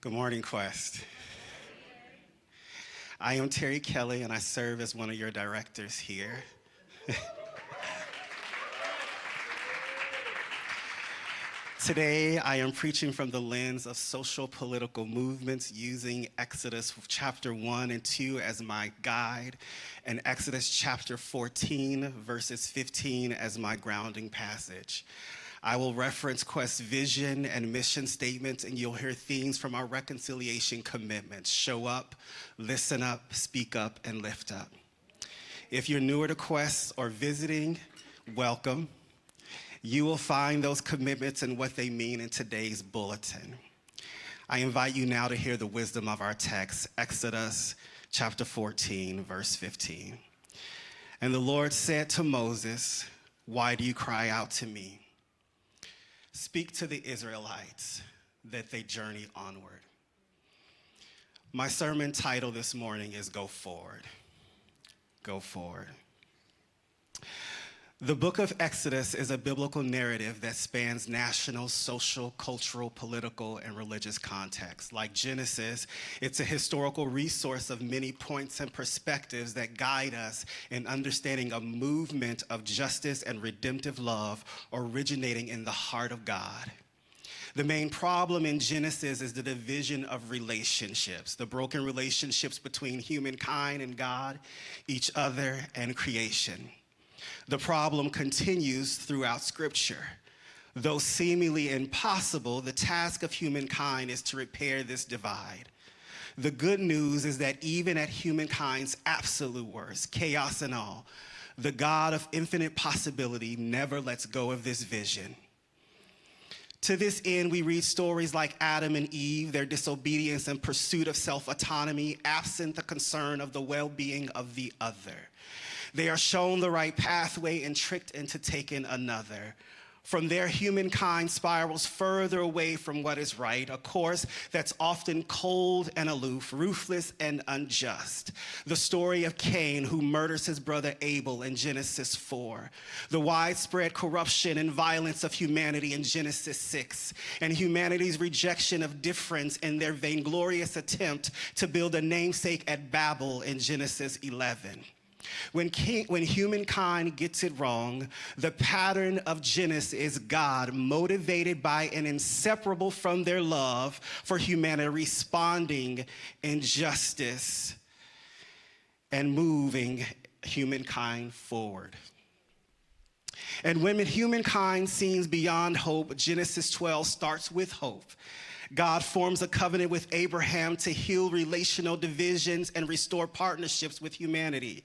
Good morning, Quest. I am Terry Kelly, and I serve as one of your directors here. Today, I am preaching from the lens of social political movements using Exodus chapter 1 and 2 as my guide, and Exodus chapter 14, verses 15 as my grounding passage. I will reference Quest's vision and mission statements, and you'll hear themes from our reconciliation commitments: show up, listen up, speak up, and lift up. If you're newer to Quest or visiting, welcome. You will find those commitments and what they mean in today's bulletin. I invite you now to hear the wisdom of our text, Exodus chapter 14, verse 15. And the Lord said to Moses, "Why do you cry out to me? Speak to the Israelites that they journey onward." My sermon title this morning is Go Forward. Go Forward. The book of Exodus is a biblical narrative that spans national, social, cultural, political, and religious contexts. Like Genesis, it's a historical resource of many points and perspectives that guide us in understanding a movement of justice and redemptive love originating in the heart of God. The main problem in Genesis is the division of relationships, the broken relationships between humankind and God, each other, and creation. The problem continues throughout Scripture. Though seemingly impossible, the task of humankind is to repair this divide. The good news is that even at humankind's absolute worst, chaos and all, the God of infinite possibility never lets go of this vision. To this end, we read stories like Adam and Eve, their disobedience and pursuit of self-autonomy, absent the concern of the well-being of the other. They are shown the right pathway and tricked into taking another. From there, humankind spirals further away from what is right, a course that's often cold and aloof, ruthless and unjust. The story of Cain, who murders his brother Abel in Genesis 4. The widespread corruption and violence of humanity in Genesis 6. And humanity's rejection of difference in their vainglorious attempt to build a namesake at Babel in Genesis 11. When humankind gets it wrong, the pattern of Genesis is God, motivated by and inseparable from their love for humanity, responding in justice and moving humankind forward. And when humankind seems beyond hope, Genesis 12 starts with hope. God forms a covenant with Abraham to heal relational divisions and restore partnerships with humanity.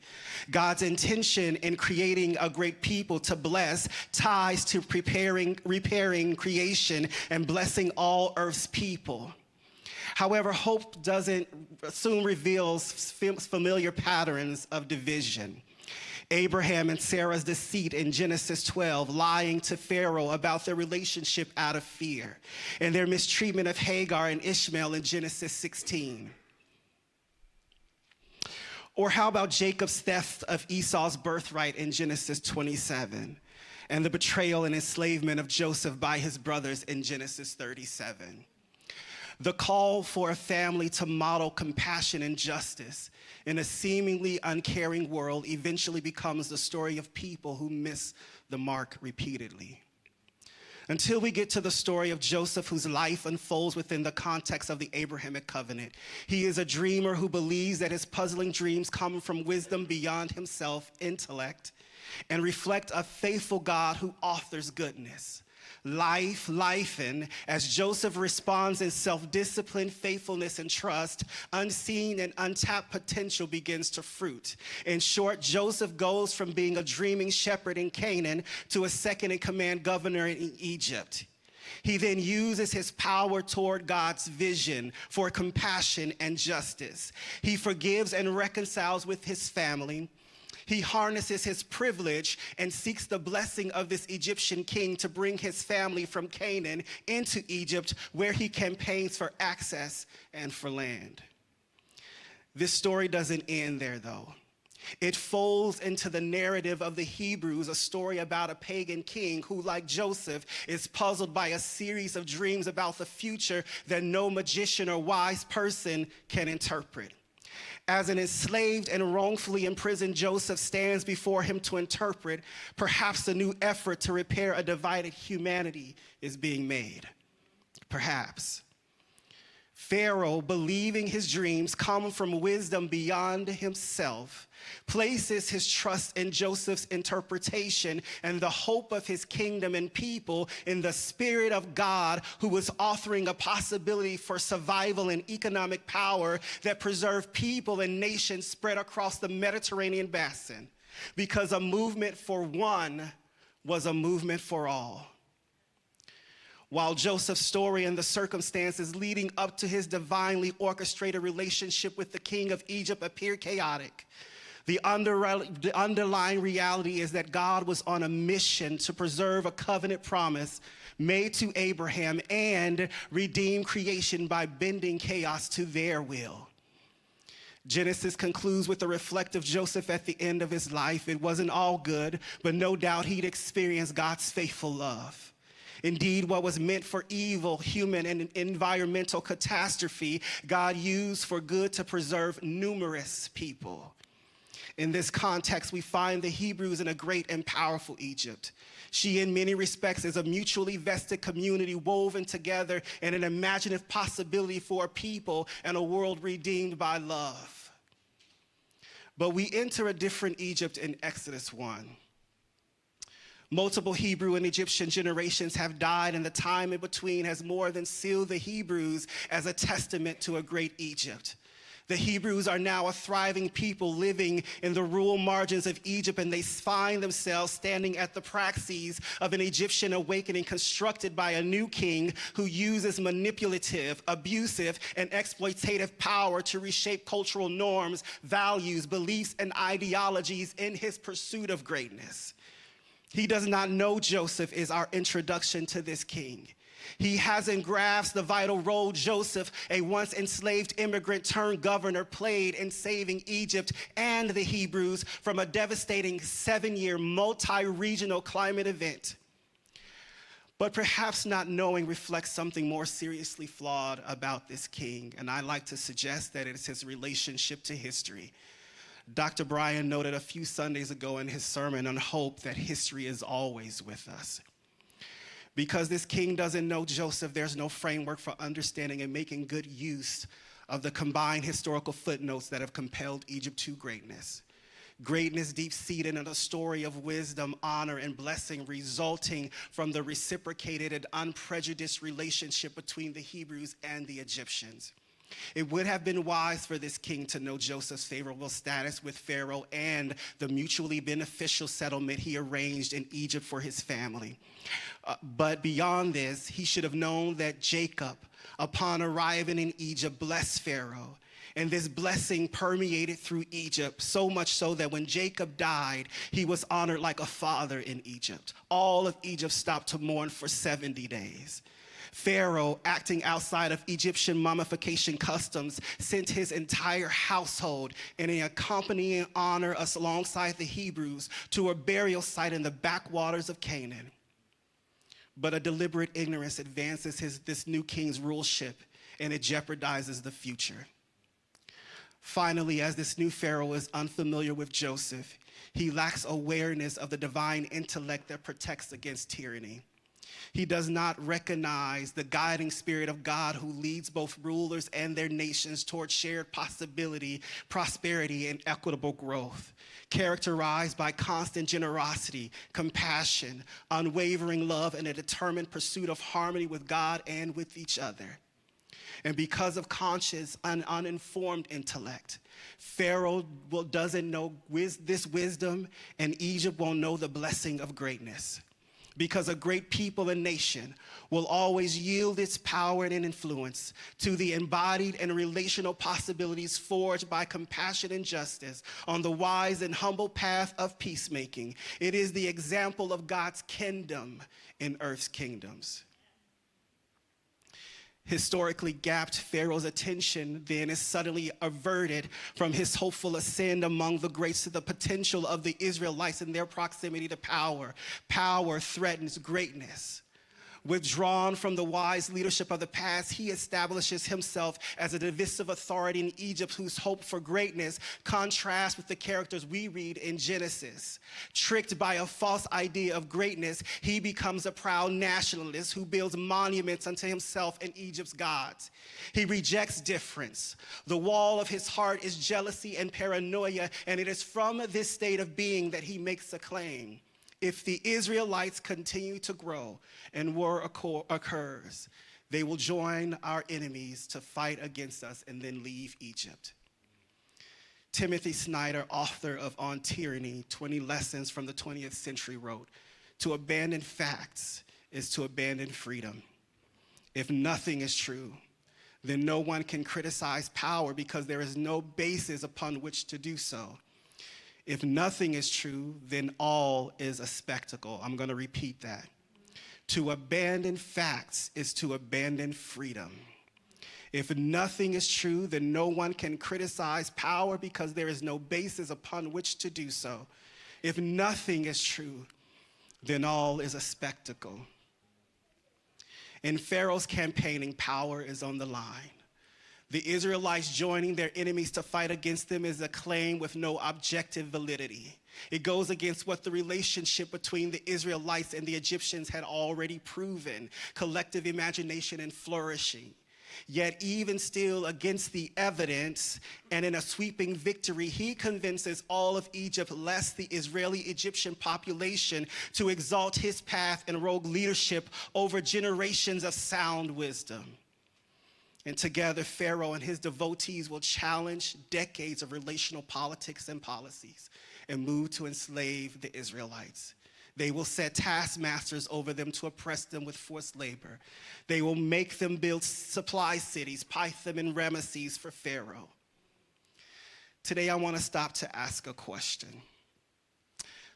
God's intention in creating a great people to bless ties to repairing creation and blessing all earth's people. However, hope soon reveals familiar patterns of division. Abraham and Sarah's deceit in Genesis 12, lying to Pharaoh about their relationship out of fear, and their mistreatment of Hagar and Ishmael in Genesis 16. Or how about Jacob's theft of Esau's birthright in Genesis 27, and the betrayal and enslavement of Joseph by his brothers in Genesis 37. The call for a family to model compassion and justice in a seemingly uncaring world eventually becomes the story of people who miss the mark repeatedly. Until we get to the story of Joseph, whose life unfolds within the context of the Abrahamic covenant. He is a dreamer who believes that his puzzling dreams come from wisdom beyond himself, intellect, and reflect a faithful God who authors goodness. Life-in, as Joseph responds in self-discipline, faithfulness, and trust, unseen and untapped potential begins to fruit. In short, Joseph goes from being a dreaming shepherd in Canaan to a second-in-command governor in Egypt. He then uses his power toward God's vision for compassion and justice. He forgives and reconciles with his family. He harnesses his privilege and seeks the blessing of this Egyptian king to bring his family from Canaan into Egypt, where he campaigns for access and for land. This story doesn't end there, though. It folds into the narrative of the Hebrews, a story about a pagan king who, like Joseph, is puzzled by a series of dreams about the future that no magician or wise person can interpret. As an enslaved and wrongfully imprisoned Joseph stands before him to interpret, perhaps a new effort to repair a divided humanity is being made. Perhaps. Pharaoh, believing his dreams come from wisdom beyond himself, places his trust in Joseph's interpretation and the hope of his kingdom and people in the Spirit of God, who was authoring a possibility for survival and economic power that preserved people and nations spread across the Mediterranean basin, because a movement for one was a movement for all. While Joseph's story and the circumstances leading up to his divinely orchestrated relationship with the king of Egypt appear chaotic, the underlying reality is that God was on a mission to preserve a covenant promise made to Abraham and redeem creation by bending chaos to their will. Genesis concludes with a reflective Joseph at the end of his life. It wasn't all good, but no doubt he'd experienced God's faithful love. Indeed, what was meant for evil, human, and environmental catastrophe, God used for good to preserve numerous people. In this context, we find the Hebrews in a great and powerful Egypt. She, in many respects, is a mutually vested community woven together in an imaginative possibility for a people and a world redeemed by love. But we enter a different Egypt in Exodus 1. Multiple Hebrew and Egyptian generations have died, and the time in between has more than sealed the Hebrews as a testament to a great Egypt. The Hebrews are now a thriving people living in the rural margins of Egypt, and they find themselves standing at the praxis of an Egyptian awakening constructed by a new king who uses manipulative, abusive, and exploitative power to reshape cultural norms, values, beliefs, and ideologies in his pursuit of greatness. He does not know Joseph is our introduction to this king. He hasn't grasped the vital role Joseph, a once enslaved immigrant turned governor, played in saving Egypt and the Hebrews from a devastating 7-year multi-regional climate event. But perhaps not knowing reflects something more seriously flawed about this king, and I like to suggest that it is his relationship to history. Dr. Bryan noted a few Sundays ago in his sermon on hope that history is always with us. Because this king doesn't know Joseph, there's no framework for understanding and making good use of the combined historical footnotes that have compelled Egypt to greatness. Greatness deep-seated in a story of wisdom, honor, and blessing resulting from the reciprocated and unprejudiced relationship between the Hebrews and the Egyptians. It would have been wise for this king to know Joseph's favorable status with Pharaoh and the mutually beneficial settlement he arranged in Egypt for his family. But beyond this, he should have known that Jacob, upon arriving in Egypt, blessed Pharaoh. And this blessing permeated through Egypt, so much so that when Jacob died, he was honored like a father in Egypt. All of Egypt stopped to mourn for 70 days. Pharaoh, acting outside of Egyptian mummification customs, sent his entire household in an accompanying honor alongside the Hebrews to a burial site in the backwaters of Canaan. But a deliberate ignorance advances this new king's ruleship, and it jeopardizes the future. Finally, as this new Pharaoh is unfamiliar with Joseph, he lacks awareness of the divine intellect that protects against tyranny. He does not recognize the guiding spirit of God who leads both rulers and their nations toward shared possibility, prosperity, and equitable growth, characterized by constant generosity, compassion, unwavering love, and a determined pursuit of harmony with God and with each other. And because of conscious and uninformed intellect, Pharaoh doesn't know this wisdom, and Egypt won't know the blessing of greatness. Because a great people and nation will always yield its power and influence to the embodied and relational possibilities forged by compassion and justice on the wise and humble path of peacemaking. It is the example of God's kingdom in earth's kingdoms. Historically gapped Pharaoh's attention then is suddenly averted from his hopeful ascent among the greats to the potential of the Israelites in their proximity to power. Power threatens greatness. Withdrawn from the wise leadership of the past, he establishes himself as a divisive authority in Egypt whose hope for greatness contrasts with the characters we read in Genesis. Tricked by a false idea of greatness, he becomes a proud nationalist who builds monuments unto himself and Egypt's gods. He rejects difference. The wall of his heart is jealousy and paranoia, and it is from this state of being that he makes a claim. If the Israelites continue to grow and war occurs, they will join our enemies to fight against us and then leave Egypt. Timothy Snyder, author of On Tyranny, 20 Lessons from the 20th Century, wrote, "To abandon facts is to abandon freedom. If nothing is true, then no one can criticize power because there is no basis upon which to do so. If nothing is true, then all is a spectacle." I'm going to repeat that. To abandon facts is to abandon freedom. If nothing is true, then no one can criticize power because there is no basis upon which to do so. If nothing is true, then all is a spectacle. In Pharaoh's campaigning, power is on the line. The Israelites joining their enemies to fight against them is a claim with no objective validity. It goes against what the relationship between the Israelites and the Egyptians had already proven: collective imagination and flourishing. Yet even still, against the evidence and in a sweeping victory, he convinces all of Egypt, less the Israeli-Egyptian population, to exalt his path and rogue leadership over generations of sound wisdom. And together, Pharaoh and his devotees will challenge decades of relational politics and policies and move to enslave the Israelites. They will set taskmasters over them to oppress them with forced labor. They will make them build supply cities, Pithom and Ramesses, for Pharaoh. Today, I want to stop to ask a question.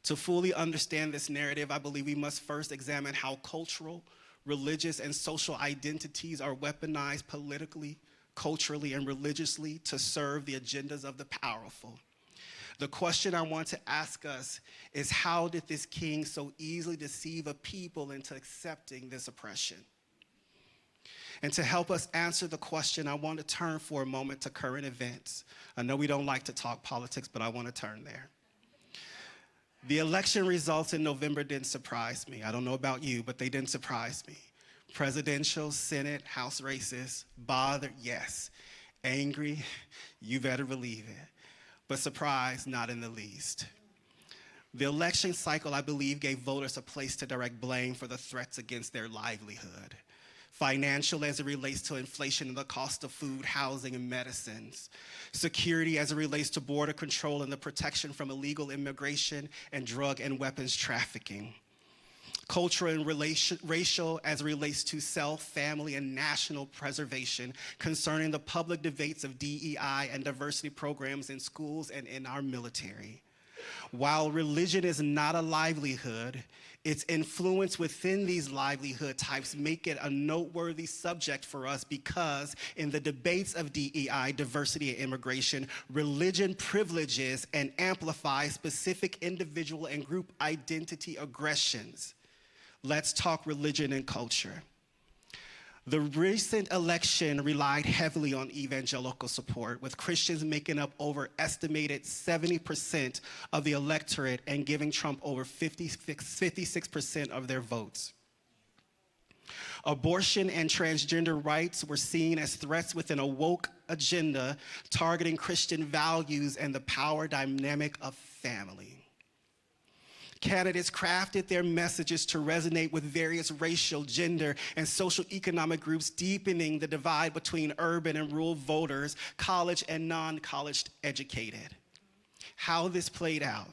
To fully understand this narrative, I believe we must first examine how cultural, religious, and social identities are weaponized politically, culturally, and religiously to serve the agendas of the powerful. The question I want to ask us is, how did this king so easily deceive a people into accepting this oppression? And to help us answer the question, I want to turn for a moment to current events. I know we don't like to talk politics, but I want to turn there. The election results in November didn't surprise me. I don't know about you, but they didn't surprise me. Presidential, Senate, House races, bothered, yes. Angry, you better believe it. But surprised, not in the least. The election cycle, I believe, gave voters a place to direct blame for the threats against their livelihood. Financial as it relates to inflation and the cost of food, housing, and medicines. Security as it relates to border control and the protection from illegal immigration and drug and weapons trafficking. Cultural and racial as it relates to self, family, and national preservation concerning the public debates of DEI and diversity programs in schools and in our military. While religion is not a livelihood, its influence within these livelihood types make it a noteworthy subject for us because in the debates of DEI, diversity and immigration, religion privileges and amplifies specific individual and group identity aggressions. Let's talk religion and culture. The recent election relied heavily on evangelical support, with Christians making up over estimated 70% of the electorate and giving Trump over 56% of their votes. Abortion and transgender rights were seen as threats within a woke agenda targeting Christian values and the power dynamic of family. Candidates crafted their messages to resonate with various racial, gender, and social economic groups, deepening the divide between urban and rural voters, college and non-college educated. How this played out.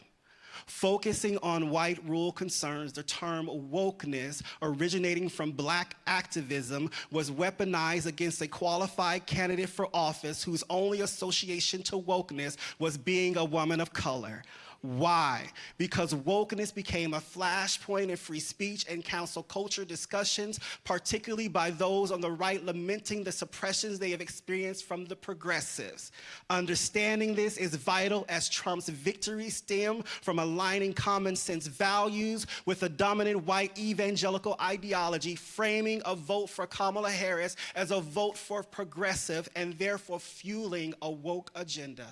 Focusing on white rural concerns, the term wokeness, originating from Black activism, was weaponized against a qualified candidate for office whose only association to wokeness was being a woman of color. Why? Because wokeness became a flashpoint in free speech and council culture discussions, particularly by those on the right lamenting the suppressions they have experienced from the progressives. Understanding this is vital as Trump's victory stemmed from aligning common sense values with a dominant white evangelical ideology, framing a vote for Kamala Harris as a vote for progressive and therefore fueling a woke agenda.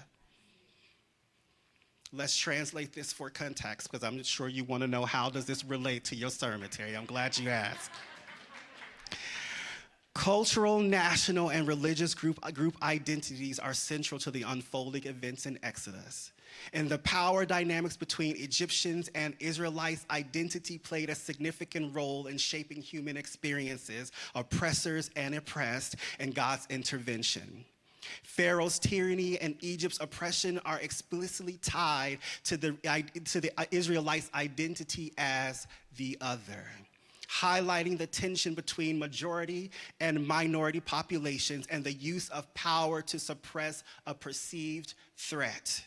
Let's translate this for context, because I'm sure you want to know, how does this relate to your sermon, Terry? I'm glad you asked. Cultural, national, and religious group identities are central to the unfolding events in Exodus. And the power dynamics between Egyptians and Israelites' identity played a significant role in shaping human experiences, oppressors and oppressed, and God's intervention. Pharaoh's tyranny and Egypt's oppression are explicitly tied to the Israelites' identity as the other, highlighting the tension between majority and minority populations and the use of power to suppress a perceived threat.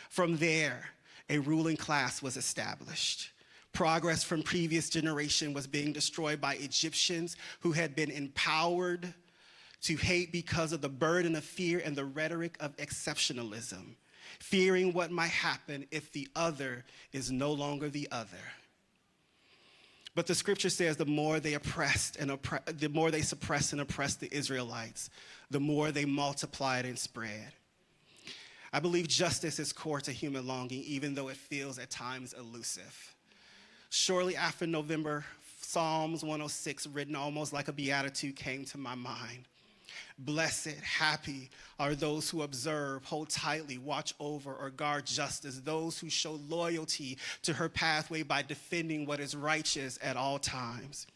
From there, a ruling class was established. Progress from previous generation was being destroyed by Egyptians who had been empowered to hate because of the burden of fear and the rhetoric of exceptionalism, fearing what might happen if the other is no longer the other. But the scripture says the more they suppressed and oppressed the Israelites, the more they multiplied and spread. I believe justice is core to human longing, even though it feels at times elusive. Shortly after November, Psalms 106, written almost like a beatitude, came to my mind. Blessed, happy are those who observe, hold tightly, watch over, or guard justice, those who show loyalty to her pathway by defending what is righteous at all times.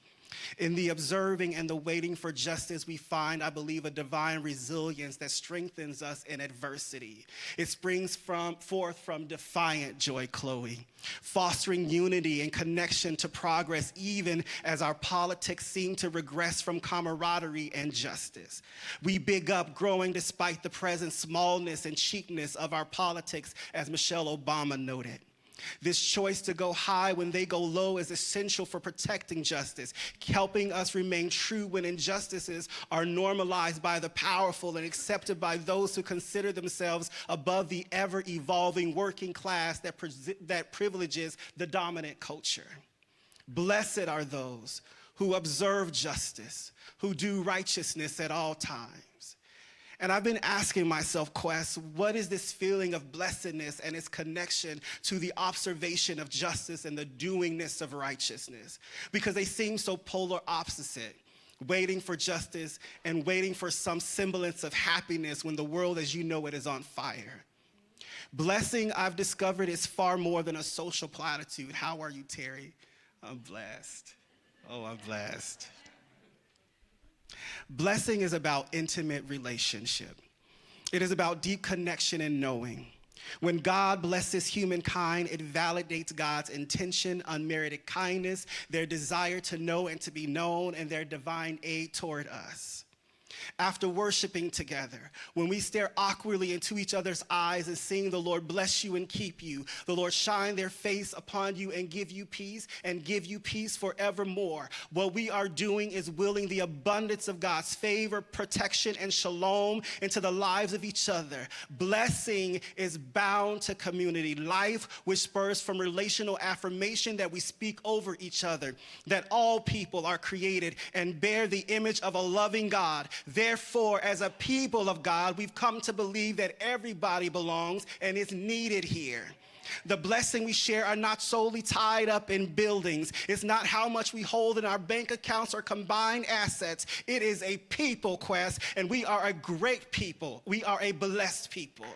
In the observing and the waiting for justice, we find, I believe, a divine resilience that strengthens us in adversity. It springs forth from defiant joy, Chloe, fostering unity and connection to progress, even as our politics seem to regress from camaraderie and justice. We big up growing despite the present smallness and cheapness of our politics, as Michelle Obama noted. This choice to go high when they go low is essential for protecting justice, helping us remain true when injustices are normalized by the powerful and accepted by those who consider themselves above the ever-evolving working class that privileges the dominant culture. Blessed are those who observe justice, who do righteousness at all times. And I've been asking myself, Quest, what is this feeling of blessedness and its connection to the observation of justice and the doingness of righteousness? Because they seem so polar opposite, waiting for justice and waiting for some semblance of happiness when the world as you know it is on fire. Blessing, I've discovered, is far more than a social platitude. How are you, Terry? I'm blessed. Oh, I'm blessed. Blessing is about intimate relationship. It is about deep connection and knowing. When God blesses humankind, it validates God's intention, unmerited kindness, their desire to know and to be known, and their divine aid toward us. After worshiping together, when we stare awkwardly into each other's eyes and sing, the Lord bless you and keep you, the Lord shine their face upon you and give you peace forevermore. What we are doing is willing the abundance of God's favor, protection, and shalom into the lives of each other. Blessing is bound to community life, which spurs from relational affirmation that we speak over each other, that all people are created and bear the image of a loving God. Therefore, as a people of God, we've come to believe that everybody belongs and is needed here. The blessing we share are not solely tied up in buildings. It's not how much we hold in our bank accounts or combined assets. It is a people, Quest, and we are a great people. We are a blessed people.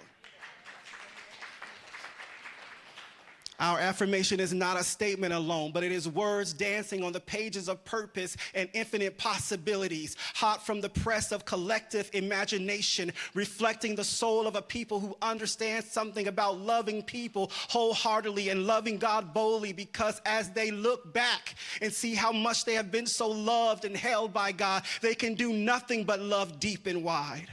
Our affirmation is not a statement alone, but it is words dancing on the pages of purpose and infinite possibilities, hot from the press of collective imagination, reflecting the soul of a people who understand something about loving people wholeheartedly and loving God boldly, because as they look back and see how much they have been so loved and held by God, they can do nothing but love deep and wide.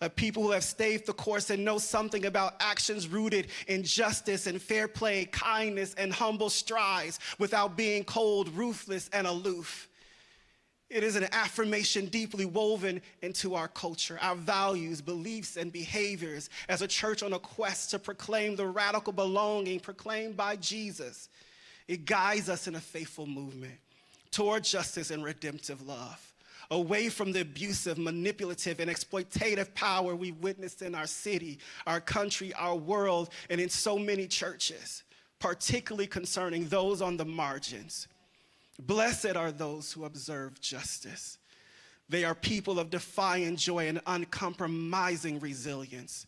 A people who have stayed the course and know something about actions rooted in justice and fair play, kindness and humble strides without being cold, ruthless, and aloof. It is an affirmation deeply woven into our culture, our values, beliefs, and behaviors as a church on a quest to proclaim the radical belonging proclaimed by Jesus. It guides us in a faithful movement toward justice and redemptive love, away from the abusive, manipulative, and exploitative power we've witnessed in our city, our country, our world, and in so many churches, particularly concerning those on the margins. Blessed are those who observe justice. They are people of defiant joy and uncompromising resilience.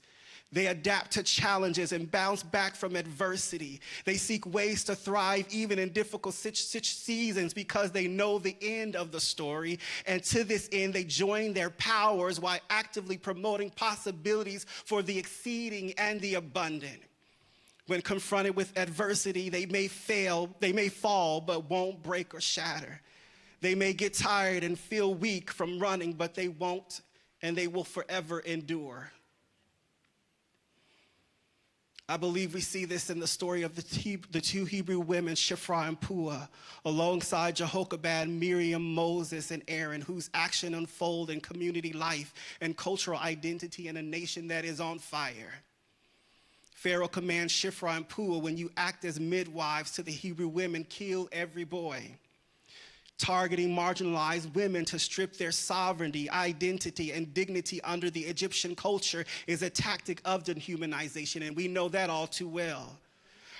They adapt to challenges and bounce back from adversity. They seek ways to thrive even in difficult seasons because they know the end of the story. And to this end, they join their powers while actively promoting possibilities for the exceeding and the abundant. When confronted with adversity, they may fall, but won't break or shatter. They may get tired and feel weak from running, but they won't, and they will forever endure. I believe we see this in the story of the two Hebrew women, Shiphrah and Puah, alongside Jehoshaphat, Miriam, Moses, and Aaron, whose action unfold in community life and cultural identity in a nation that is on fire. Pharaoh commands Shiphrah and Puah, when you act as midwives to the Hebrew women, kill every boy. Targeting marginalized women to strip their sovereignty, identity, and dignity under the Egyptian culture is a tactic of dehumanization, and we know that all too well.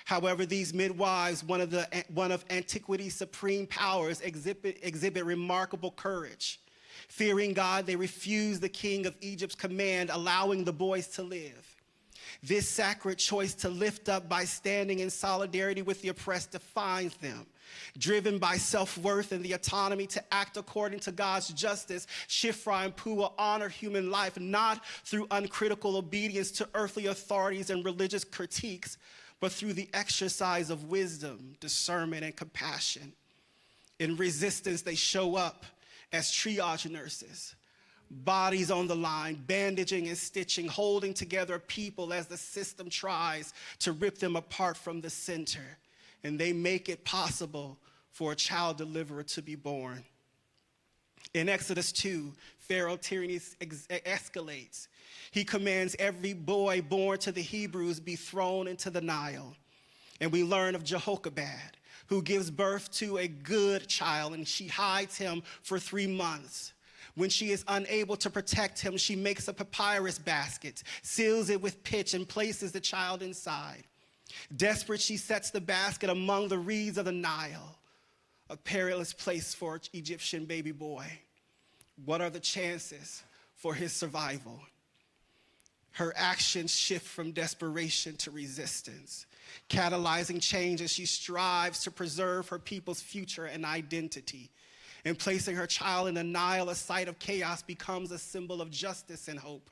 However, these midwives, one of antiquity's supreme powers, exhibit remarkable courage. Fearing God, they refuse the king of Egypt's command, allowing the boys to live. This sacred choice to lift up by standing in solidarity with the oppressed defines them. Driven by self-worth and the autonomy to act according to God's justice, Shiphrah and Puah honor human life not through uncritical obedience to earthly authorities and religious critiques, but through the exercise of wisdom, discernment, and compassion. In resistance, they show up as triage nurses, bodies on the line, bandaging and stitching, holding together people as the system tries to rip them apart from the center. And they make it possible for a child deliverer to be born. In Exodus 2, Pharaoh tyranny escalates. He commands every boy born to the Hebrews be thrown into the Nile. And we learn of Jehoshaphat, who gives birth to a good child, and she hides him for 3 months. When she is unable to protect him, she makes a papyrus basket, seals it with pitch, and places the child inside. Desperate, she sets the basket among the reeds of the Nile, a perilous place for an Egyptian baby boy. What are the chances for his survival? Her actions shift from desperation to resistance, catalyzing change as she strives to preserve her people's future and identity. And placing her child in the Nile, a site of chaos, becomes a symbol of justice and hope.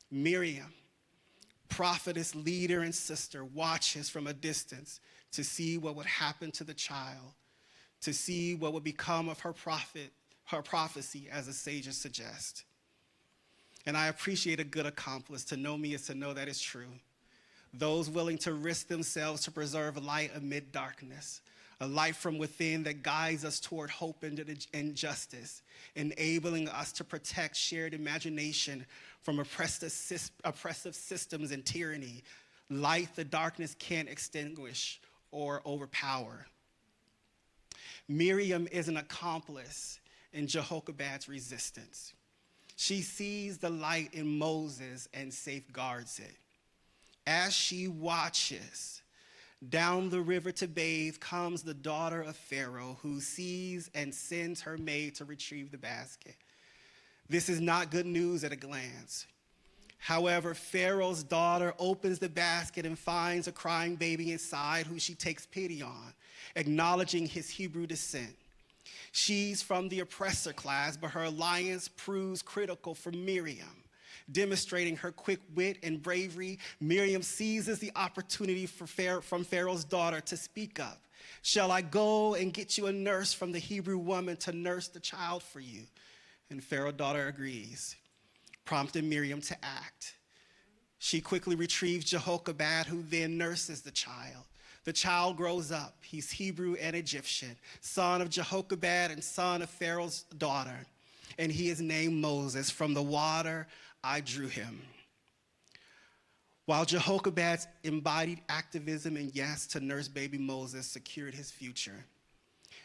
Miriam, prophetess, leader, and sister, watches from a distance to see what would happen to the child, to see what would become of her prophecy, as the sages suggest. And I appreciate a good accomplice. To know me is to know that it's true. Those willing to risk themselves to preserve light amid darkness, a light from within that guides us toward hope and justice, enabling us to protect shared imagination from oppressive systems and tyranny, light the darkness can't extinguish or overpower. Miriam is an accomplice in Jehoshaphat's resistance. She sees the light in Moses and safeguards it. As she watches, down the river to bathe comes the daughter of Pharaoh, who sees and sends her maid to retrieve the basket. This is not good news at a glance. However, Pharaoh's daughter opens the basket and finds a crying baby inside who she takes pity on, acknowledging his Hebrew descent. She's from the oppressor class, but her alliance proves critical for Miriam. Demonstrating her quick wit and bravery, Miriam seizes the opportunity from Pharaoh's daughter to speak up. "Shall I go and get you a nurse from the Hebrew woman to nurse the child for you?" And Pharaoh's daughter agrees. prompting Miriam to act. She quickly retrieves Jehoshaphat, who then nurses the child. The child grows up. He's Hebrew and Egyptian, son of Jehoshaphat and son of Pharaoh's daughter. And he is named Moses. From the water I drew him. While Jehoshaphat's embodied activism and yes to nurse baby Moses secured his future,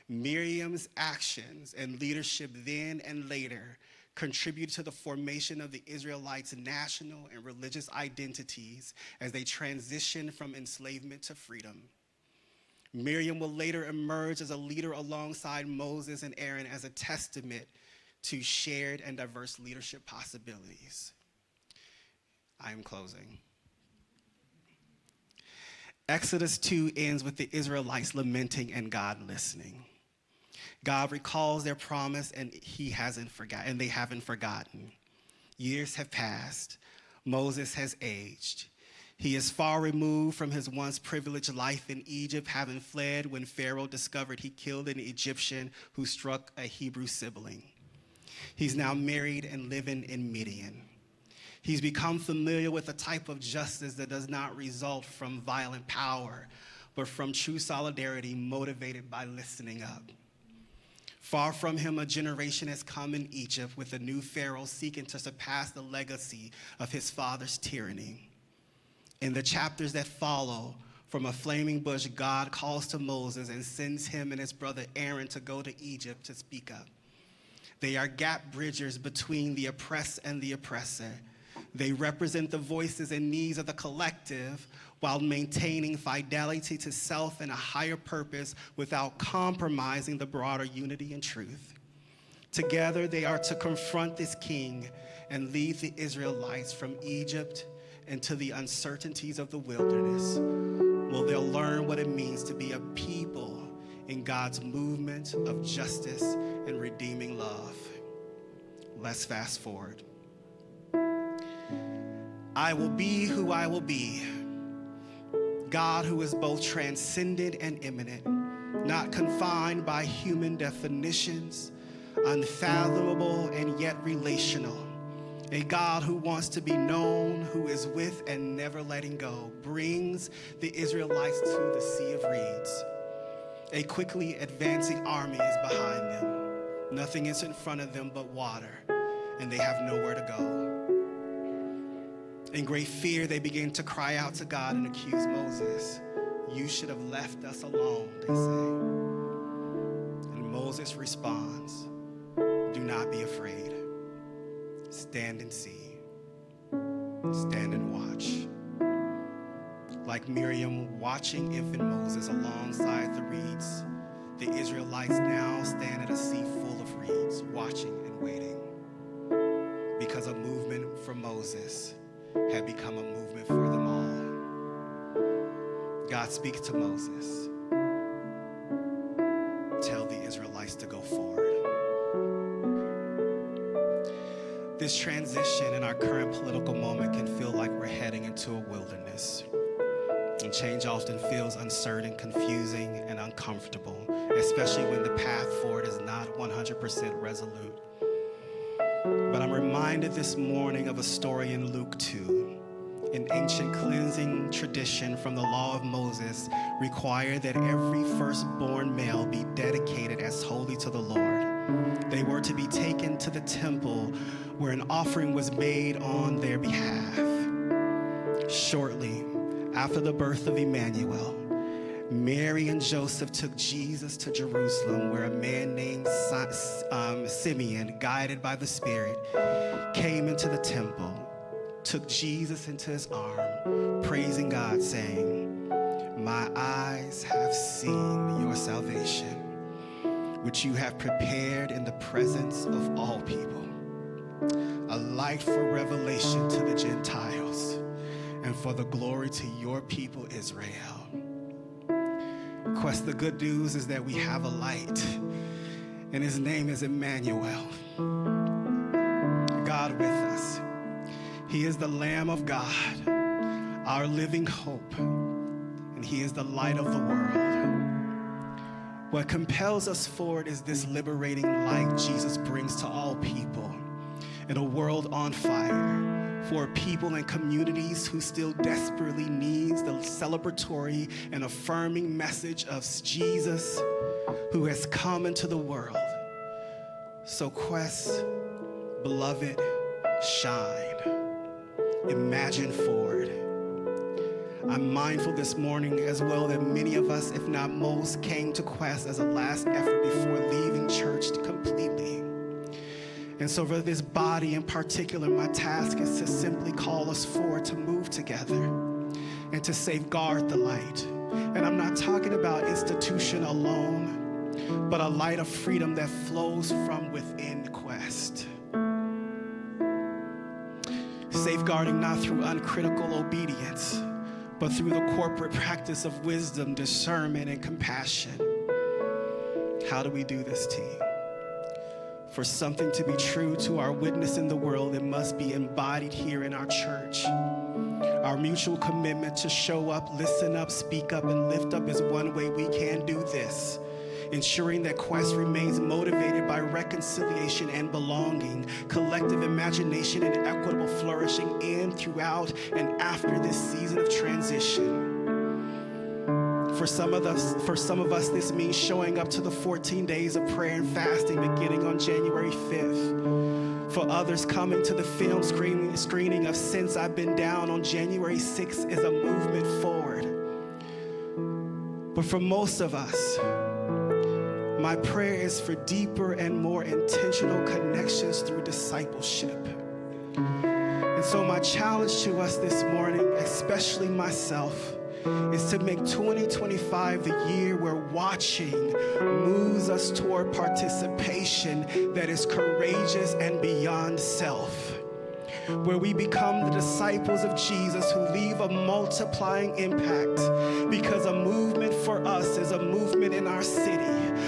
Miriam's actions and leadership then and later contribute to the formation of the Israelites' national and religious identities as they transition from enslavement to freedom. Miriam will later emerge as a leader alongside Moses and Aaron as a testament to shared and diverse leadership possibilities. I am closing. Exodus 2 ends with the Israelites lamenting and God listening. God recalls their promise and they haven't forgotten. Years have passed. Moses has aged. He is far removed from his once privileged life in Egypt, having fled when Pharaoh discovered he killed an Egyptian who struck a Hebrew sibling. He's now married and living in Midian. He's become familiar with a type of justice that does not result from violent power, but from true solidarity motivated by listening up. Far from him, a generation has come in Egypt with a new Pharaoh seeking to surpass the legacy of his father's tyranny. In the chapters that follow, from a flaming bush, God calls to Moses and sends him and his brother Aaron to go to Egypt to speak up. They are gap bridgers between the oppressed and the oppressor. They represent the voices and needs of the collective while maintaining fidelity to self and a higher purpose without compromising the broader unity and truth. Together, they are to confront this king and lead the Israelites from Egypt into the uncertainties of the wilderness. Well, they'll learn what it means to be a people in God's movement of justice and redeeming love. Let's fast forward. I will be who I will be. God who is both transcendent and immanent, not confined by human definitions, unfathomable and yet relational. A God who wants to be known, who is with and never letting go, brings the Israelites to the Sea of Reeds. A quickly advancing army is behind them. Nothing is in front of them but water, and they have nowhere to go. In great fear, they begin to cry out to God and accuse Moses. You should have left us alone, they say. And Moses responds, do not be afraid. Stand and see. Stand and watch. Like Miriam watching infant Moses alongside the reeds, the Israelites now stand at a sea full of reeds, watching and waiting. Because a movement for Moses had become a movement for them all. God speaks to Moses. Tell the Israelites to go forward. This transition in our current political moment can feel like we're heading into a wilderness. And change often feels uncertain, confusing, and uncomfortable, especially when the path forward is not 100% resolute. But I'm reminded this morning of a story in Luke 2. An ancient cleansing tradition from the law of Moses required that every firstborn male be dedicated as holy to the Lord. They were to be taken to the temple where an offering was made on their behalf. Shortly after the birth of Emmanuel, Mary and Joseph took Jesus to Jerusalem, where a man named Simeon, guided by the Spirit, came into the temple, took Jesus into his arm, praising God, saying, my eyes have seen your salvation, which you have prepared in the presence of all people, a light for revelation to the Gentiles, and for the glory to your people Israel. Quest, the good news is that we have a light, and his name is Emmanuel, God with us. He is the Lamb of God, our living hope, and he is the light of the world. What compels us forward is this liberating light Jesus brings to all people. in a world on fire, for people and communities who still desperately needs the celebratory and affirming message of Jesus who has come into the world. So Quest, beloved, shine. Imagine forward. I'm mindful this morning as well that many of us, if not most, came to Quest as a last effort before leaving church completely. And so for this body in particular, my task is to simply call us forward to move together and to safeguard the light. And I'm not talking about institution alone, but a light of freedom that flows from within Quest. Safeguarding not through uncritical obedience, but through the corporate practice of wisdom, discernment, and compassion. How do we do this, team? For something to be true to our witness in the world, it must be embodied here in our church. Our mutual commitment to show up, listen up, speak up, and lift up is one way we can do this, ensuring that Quest remains motivated by reconciliation and belonging, collective imagination, and equitable flourishing in, throughout, and after this season of transition. For some of us, this means showing up to the 14 days of prayer and fasting beginning on January 5th. For others, coming to the film screening of Since I've Been Down on January 6th is a movement forward. But for most of us, my prayer is for deeper and more intentional connections through discipleship. And so my challenge to us this morning, especially myself, is to make 2025 the year where watching moves us toward participation that is courageous and beyond self, where we become the disciples of Jesus who leave a multiplying impact, because a movement for us is a movement in our city.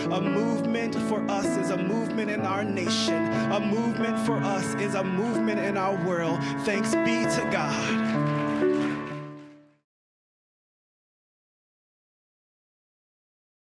A movement for us is a movement in our nation. A movement for us is a movement in our world. Thanks be to God.